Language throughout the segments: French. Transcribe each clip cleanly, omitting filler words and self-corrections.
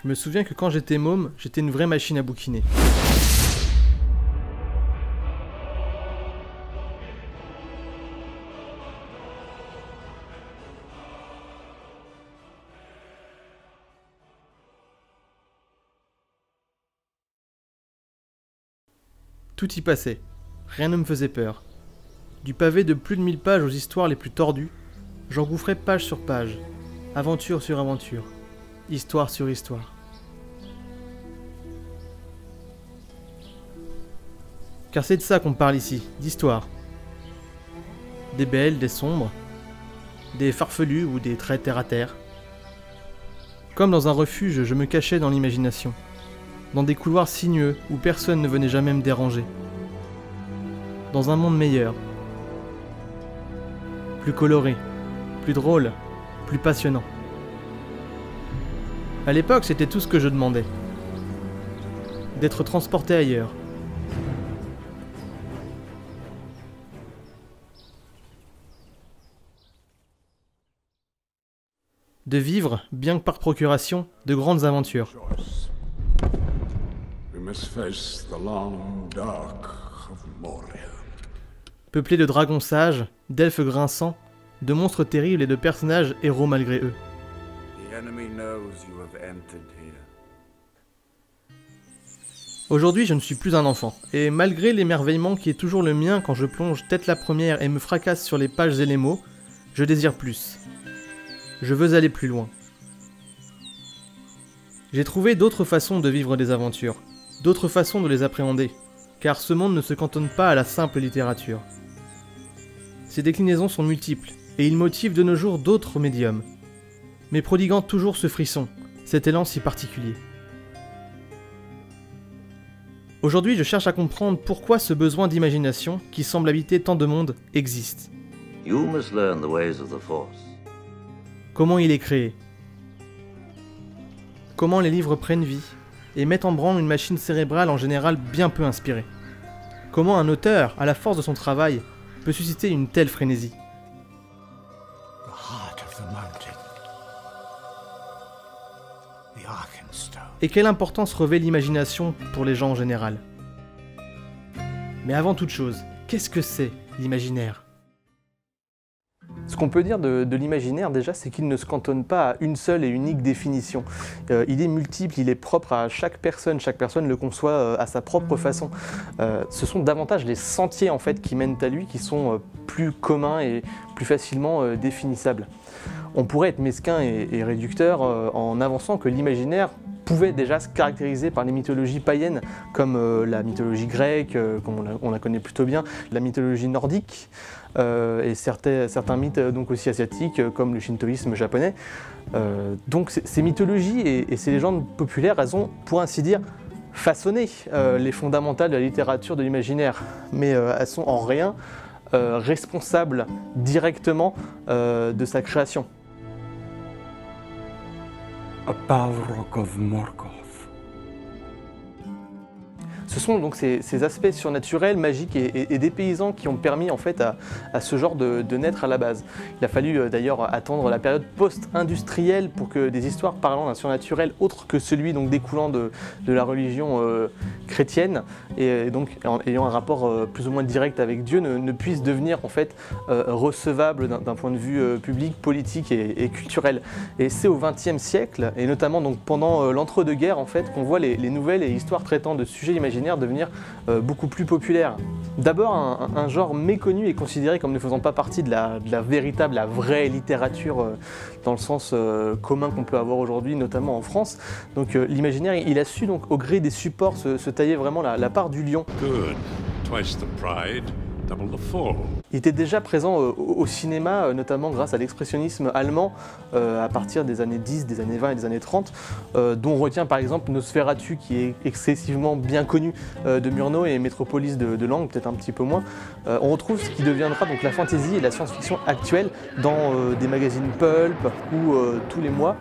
Je me souviens que quand j'étais môme, j'étais une vraie machine à bouquiner. Tout y passait, rien ne me faisait peur. Du pavé de plus de 1000 pages aux histoires les plus tordues, j'engouffrais page sur page, aventure sur aventure, histoire sur histoire. Car c'est de ça qu'on parle ici, d'histoire. Des belles, des sombres, des farfelus ou des très terre-à-terre. Comme dans un refuge, je me cachais dans l'imagination, dans des couloirs sinueux où personne ne venait jamais me déranger. Dans un monde meilleur, plus coloré, plus drôle, plus passionnant. À l'époque, c'était tout ce que je demandais. D'être transporté ailleurs. De vivre, bien que par procuration, de grandes aventures. Peuplé de dragons sages, d'elfes grinçants, de monstres terribles et de personnages héros malgré eux. Aujourd'hui, je ne suis plus un enfant, et malgré l'émerveillement qui est toujours le mien quand je plonge tête la première et me fracasse sur les pages et les mots, je désire plus. Je veux aller plus loin. J'ai trouvé d'autres façons de vivre des aventures, d'autres façons de les appréhender, car ce monde ne se cantonne pas à la simple littérature. Ses déclinaisons sont multiples, et il motive de nos jours d'autres médiums, mais prodiguant toujours ce frisson, cet élan si particulier. Aujourd'hui, je cherche à comprendre pourquoi ce besoin d'imagination, qui semble habiter tant de monde, existe. You must learn the ways of the Force. Comment il est créé? Comment les livres prennent vie et mettent en branle une machine cérébrale en général bien peu inspirée? Comment un auteur, à la force de son travail, peut susciter une telle frénésie? Et quelle importance revêt l'imagination pour les gens en général? Mais avant toute chose, qu'est-ce que c'est l'imaginaire? Ce qu'on peut dire de l'imaginaire déjà, c'est qu'il ne se cantonne pas à une seule et unique définition. Il est multiple, il est propre à chaque personne le conçoit à sa propre façon. Ce sont davantage les sentiers en fait qui mènent à lui qui sont plus communs et plus facilement définissables. On pourrait être mesquin et réducteur en avançant que l'imaginaire pouvait déjà se caractériser par les mythologies païennes comme la mythologie grecque, comme on la connaît plutôt bien, la mythologie nordique, et certains mythes donc aussi asiatiques comme le shintoïsme japonais. Donc ces mythologies et ces légendes populaires, elles ont pour ainsi dire façonné les fondamentales de la littérature de l'imaginaire, mais elles sont en rien responsables directement de sa création. A Balrog of Morgoth. Ce sont donc ces aspects surnaturels, magiques et dépaysants qui ont permis en fait à ce genre de naître à la base. Il a fallu d'ailleurs attendre la période post-industrielle pour que des histoires parlant d'un surnaturel autre que celui donc découlant de la religion chrétienne et donc ayant un rapport plus ou moins direct avec Dieu ne puissent devenir en fait recevables d'un point de vue public, politique et culturel. Et c'est au XXe siècle et notamment donc pendant l'entre-deux-guerres en fait qu'on voit les nouvelles et histoires traitant de sujets imaginaires devenir beaucoup plus populaire. D'abord, un genre méconnu et considéré comme ne faisant pas partie de la véritable, la vraie littérature dans le sens commun qu'on peut avoir aujourd'hui, notamment en France. Donc l'imaginaire, il a su donc au gré des supports se tailler vraiment la part du lion. Good. Twice the pride, double the fall. Il était déjà présent au cinéma, notamment grâce à l'expressionnisme allemand à partir des années 10, des années 20 et des années 30, dont on retient par exemple Nosferatu qui est excessivement bien connu de Murnau et Métropolis de Lang, peut-être un petit peu moins. On retrouve ce qui deviendra donc la fantasy et la science-fiction actuelle dans des magazines pulp ou tous les mois,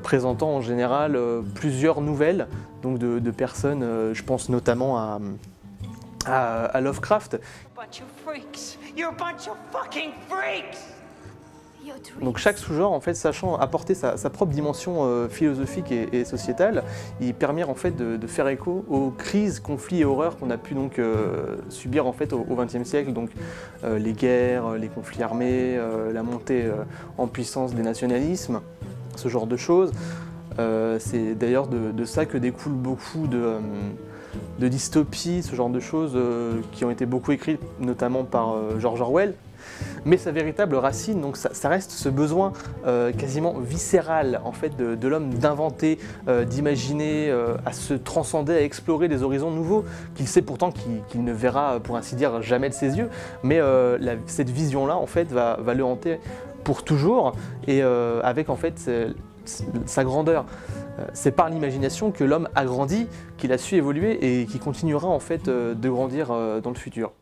présentant en général plusieurs nouvelles donc de personnes, je pense notamment à Lovecraft. Bunch of freaks. You're a bunch of fucking freaks. Donc chaque sous-genre, en fait, sachant apporter sa propre dimension philosophique et sociétale, il permet en fait de faire écho aux crises, conflits et horreurs qu'on a pu donc subir en fait au XXe siècle. Donc les guerres, les conflits armés, la montée en puissance des nationalismes, ce genre de choses. C'est d'ailleurs de ça que découlent beaucoup de dystopies, ce genre de choses qui ont été beaucoup écrites, notamment par George Orwell. Mais sa véritable racine, donc ça reste ce besoin quasiment viscéral en fait, de l'homme d'inventer, d'imaginer, à se transcender, à explorer des horizons nouveaux qu'il sait pourtant qu'il ne verra, pour ainsi dire, jamais de ses yeux. Mais cette vision-là, en fait, va le hanter pour toujours et avec en fait sa grandeur. C'est par l'imagination que l'homme a grandi, qu'il a su évoluer et qui continuera en fait de grandir dans le futur.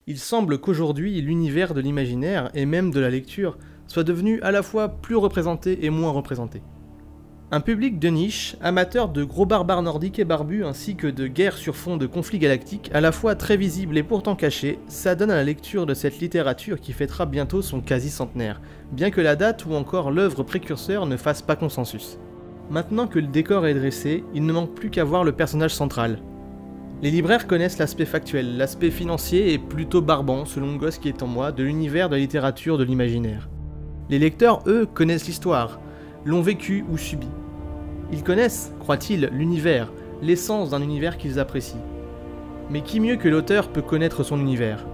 Il semble qu'aujourd'hui, l'univers de l'imaginaire, et même de la lecture, soit devenu à la fois plus représenté et moins représenté. Un public de niche, amateur de gros barbares nordiques et barbus ainsi que de guerres sur fond de conflits galactiques, à la fois très visibles et pourtant cachés, s'adonne à la lecture de cette littérature qui fêtera bientôt son quasi-centenaire, bien que la date ou encore l'œuvre précurseur ne fasse pas consensus. Maintenant que le décor est dressé, il ne manque plus qu'à voir le personnage central. Les libraires connaissent l'aspect factuel, l'aspect financier et plutôt barbant, selon le gosse qui est en moi, de l'univers de la littérature de l'imaginaire. Les lecteurs, eux, connaissent l'histoire, l'ont vécu ou subi. Ils connaissent, croient-ils, l'univers, l'essence d'un univers qu'ils apprécient. Mais qui mieux que l'auteur peut connaître son univers?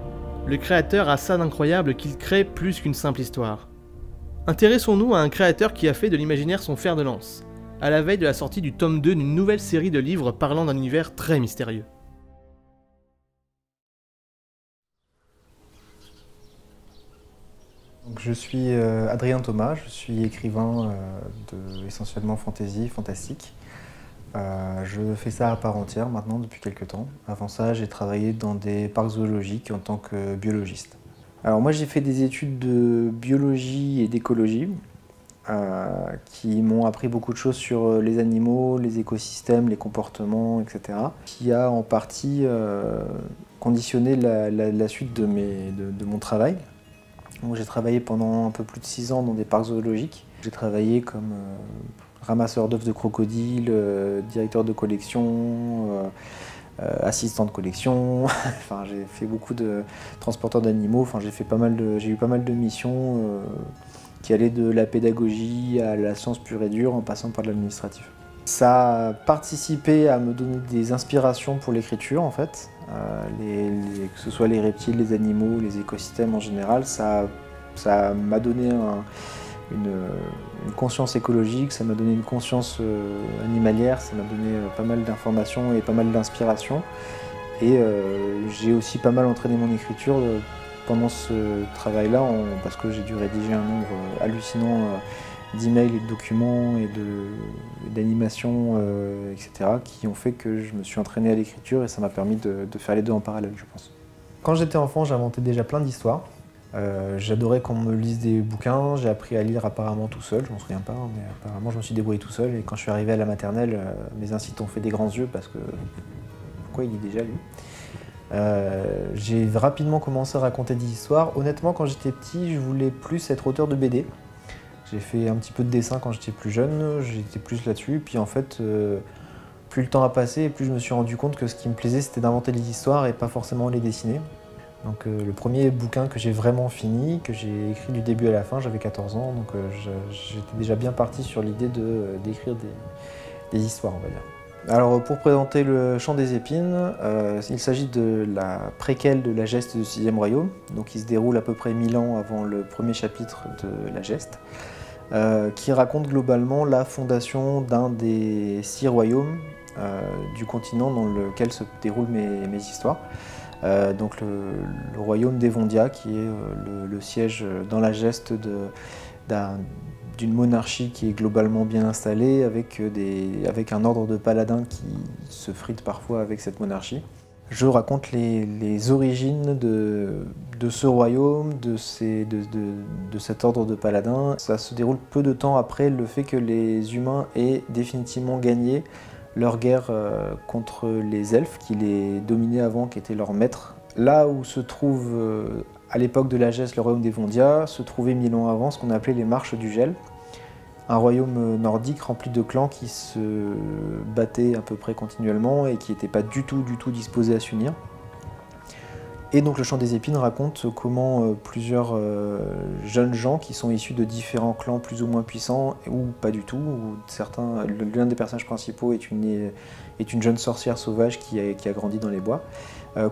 Le créateur a ça d'incroyable qu'il crée plus qu'une simple histoire. Intéressons-nous à un créateur qui a fait de l'imaginaire son fer de lance, à la veille de la sortie du tome 2 d'une nouvelle série de livres parlant d'un univers très mystérieux. Donc, je suis Adrien Thomas, je suis écrivain essentiellement fantasy, fantastique. Je fais ça à part entière maintenant depuis quelques temps. Avant ça, j'ai travaillé dans des parcs zoologiques en tant que biologiste. Alors moi, j'ai fait des études de biologie et d'écologie qui m'ont appris beaucoup de choses sur les animaux, les écosystèmes, les comportements, etc. Qui a en partie conditionné la suite de mon travail. J'ai travaillé pendant un peu plus de 6 ans dans des parcs zoologiques. J'ai travaillé comme ramasseur d'œufs de crocodile, directeur de collection, assistant de collection. Enfin, j'ai fait beaucoup de transporteurs d'animaux. Enfin, j'ai eu pas mal de missions qui allaient de la pédagogie à la science pure et dure en passant par l'administratif. Ça a participé à me donner des inspirations pour l'écriture en fait. Que ce soit les reptiles, les animaux, les écosystèmes en général, ça m'a donné une conscience écologique, ça m'a donné une conscience animalière, ça m'a donné pas mal d'informations et pas mal d'inspiration. Et j'ai aussi pas mal entraîné mon écriture pendant ce travail-là, parce que j'ai dû rédiger un nombre hallucinant d'emails et de documents et d'animations, etc., qui ont fait que je me suis entraîné à l'écriture et ça m'a permis de faire les deux en parallèle, je pense. Quand j'étais enfant, j'inventais déjà plein d'histoires. J'adorais qu'on me lise des bouquins, j'ai appris à lire apparemment tout seul, je m'en souviens pas, mais apparemment je me suis débrouillé tout seul. Et quand je suis arrivé à la maternelle, mes instituts ont fait des grands yeux parce que pourquoi il lit déjà lui? J'ai rapidement commencé à raconter des histoires. Honnêtement, quand j'étais petit, je voulais plus être auteur de BD. J'ai fait un petit peu de dessin quand j'étais plus jeune, j'étais plus là-dessus. Puis en fait, plus le temps a passé, et plus je me suis rendu compte que ce qui me plaisait, c'était d'inventer des histoires et pas forcément les dessiner. Donc le premier bouquin que j'ai vraiment fini, que j'ai écrit du début à la fin, j'avais 14 ans, donc j'étais déjà bien parti sur l'idée d'écrire des histoires, on va dire. Alors pour présenter le Chant des épines, il s'agit de la préquelle de la Geste du 6e royaume, donc il se déroule à peu près 1000 ans avant le premier chapitre de la Geste, qui raconte globalement la fondation d'un des 6 royaumes du continent dans lequel se déroulent mes histoires. Donc le royaume d'Evondia, qui est le siège dans la Geste d'une monarchie qui est globalement bien installée, avec un ordre de paladins qui se frite parfois avec cette monarchie. Je raconte les origines de ce royaume, de cet ordre de paladins. Ça se déroule peu de temps après le fait que les humains aient définitivement gagné leur guerre contre les elfes qui les dominaient avant, qui étaient leurs maîtres. Là où se trouve à l'époque de l'Agesse, le royaume des Vondia, se trouvait 1000 ans avant ce qu'on appelait les Marches du Gel, un royaume nordique rempli de clans qui se battaient à peu près continuellement et qui n'étaient pas du tout disposés à s'unir. Et donc le Chant des Épines raconte comment plusieurs jeunes gens qui sont issus de différents clans plus ou moins puissants, ou pas du tout, ou l'un des personnages principaux est une jeune sorcière sauvage qui a grandi dans les bois,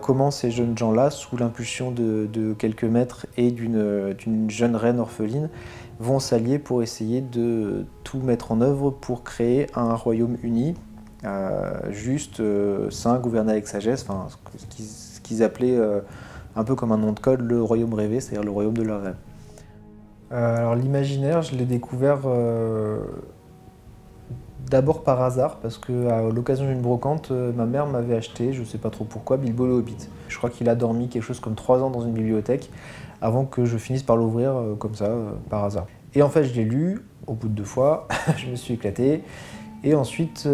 comment ces jeunes gens-là, sous l'impulsion de quelques maîtres et d'une jeune reine orpheline, vont s'allier pour essayer de tout mettre en œuvre pour créer un royaume uni, juste, sain, gouverné avec sagesse, enfin, ce qu'ils appelaient un peu comme un nom de code, le royaume rêvé, c'est-à-dire le royaume de leur rêve. Alors l'imaginaire, je l'ai découvert d'abord par hasard, parce qu'à l'occasion d'une brocante, ma mère m'avait acheté, je ne sais pas trop pourquoi, Bilbo le Hobbit. Je crois qu'il a dormi quelque chose comme 3 ans dans une bibliothèque, avant que je finisse par l'ouvrir comme ça, par hasard. Et en fait, je l'ai lu, au bout de 2 fois, je me suis éclaté. Et ensuite,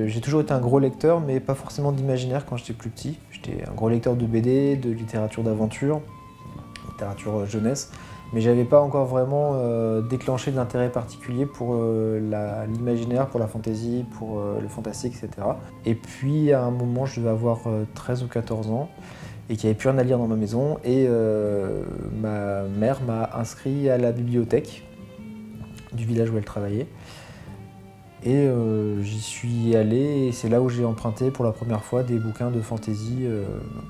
j'ai toujours été un gros lecteur, mais pas forcément d'imaginaire quand j'étais plus petit. J'étais un gros lecteur de BD, de littérature d'aventure, littérature jeunesse, mais j'avais pas encore vraiment déclenché d'intérêt particulier pour l'imaginaire, pour la fantasy, pour le fantastique, etc. Et puis, à un moment, je devais avoir 13 ou 14 ans, et qu'il n'y avait plus rien à lire dans ma maison, et ma mère m'a inscrit à la bibliothèque du village où elle travaillait. Et j'y suis allé, et c'est là où j'ai emprunté pour la première fois des bouquins de fantasy,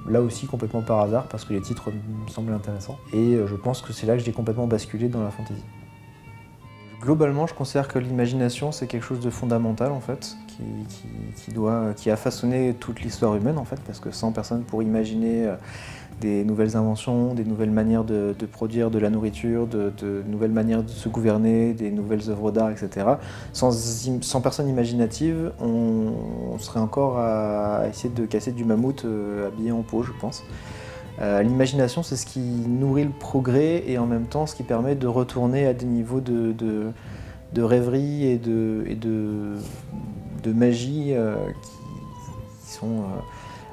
là aussi complètement par hasard, parce que les titres me semblaient intéressants. Et je pense que c'est là que j'ai complètement basculé dans la fantasy. Globalement, je considère que l'imagination, c'est quelque chose de fondamental, en fait, qui a façonné toute l'histoire humaine, en fait, parce que sans personne pour imaginer des nouvelles inventions, des nouvelles manières de produire de la nourriture, de nouvelles manières de se gouverner, des nouvelles œuvres d'art, etc. Sans personne imaginative, on serait encore à essayer de casser du mammouth habillé en peau, je pense. L'imagination, c'est ce qui nourrit le progrès et en même temps ce qui permet de retourner à des niveaux de rêverie et de magie qui sont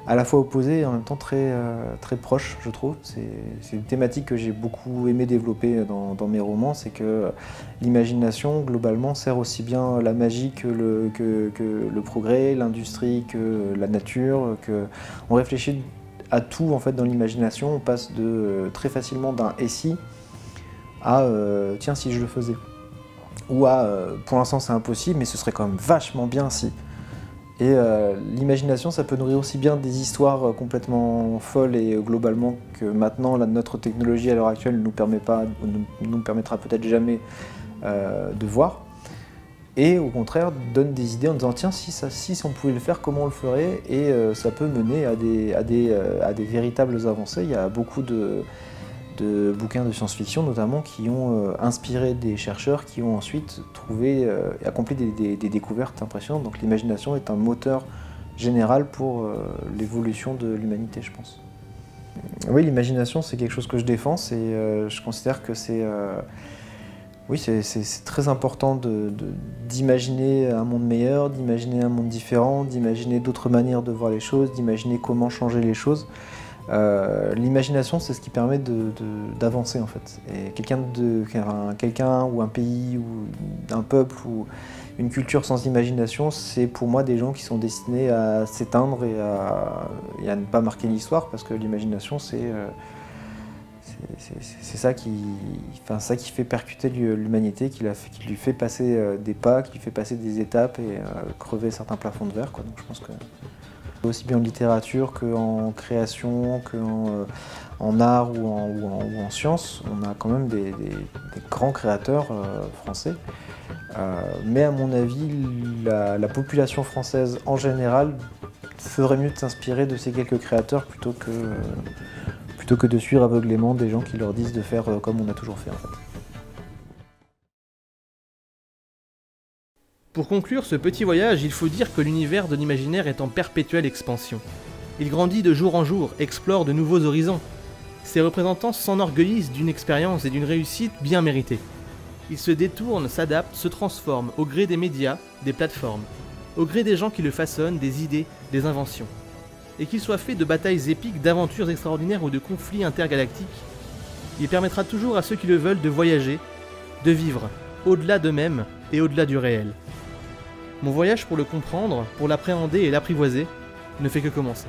à la fois opposés et en même temps très proches, je trouve. C'est une thématique que j'ai beaucoup aimé développer dans mes romans, c'est que l'imagination, globalement, sert aussi bien la magie que le progrès, l'industrie, que la nature, on réfléchit à tout en fait dans l'imagination, on passe très facilement d'un « et si » à « tiens, si je le faisais » ou à « pour l'instant c'est impossible, mais ce serait quand même vachement bien si ». Et l'imagination, ça peut nourrir aussi bien des histoires complètement folles et globalement que maintenant notre technologie à l'heure actuelle ne nous permettra peut-être jamais de voir. Et au contraire, donne des idées en disant tiens, si on pouvait le faire, comment on le ferait? Et ça peut mener à des véritables avancées. Il y a beaucoup de bouquins de science-fiction notamment qui ont inspiré des chercheurs qui ont ensuite accompli des découvertes impressionnantes. Donc l'imagination est un moteur général pour l'évolution de l'humanité, je pense. Oui, l'imagination, c'est quelque chose que je défends. Je considère que c'est très important d'imaginer un monde meilleur, d'imaginer un monde différent, d'imaginer d'autres manières de voir les choses, d'imaginer comment changer les choses. L'imagination, c'est ce qui permet d'avancer en fait. Et quelqu'un ou un pays ou un peuple ou une culture sans imagination, c'est pour moi des gens qui sont destinés à s'éteindre et à ne pas marquer l'histoire, parce que l'imagination, c'est ça qui fait percuter l'humanité, qui lui fait passer des pas, qui lui fait passer des étapes et crever certains plafonds de verre, quoi. Donc je pense que aussi bien en littérature qu'en création, qu'en art ou en sciences, on a quand même des grands créateurs français. Mais à mon avis, la population française en général ferait mieux de s'inspirer de ces quelques créateurs plutôt que de suivre aveuglément des gens qui leur disent de faire comme on a toujours fait en fait. Pour conclure ce petit voyage, il faut dire que l'univers de l'imaginaire est en perpétuelle expansion. Il grandit de jour en jour, explore de nouveaux horizons. Ses représentants s'enorgueillissent d'une expérience et d'une réussite bien méritée. Ils se détournent, s'adaptent, se transforment au gré des médias, des plateformes, au gré des gens qui le façonnent, des idées, des inventions. Et qu'il soit fait de batailles épiques, d'aventures extraordinaires ou de conflits intergalactiques, Il permettra toujours à ceux qui le veulent de voyager, de vivre, au-delà d'eux-mêmes et au-delà du réel. Mon voyage pour le comprendre, pour l'appréhender et l'apprivoiser, ne fait que commencer.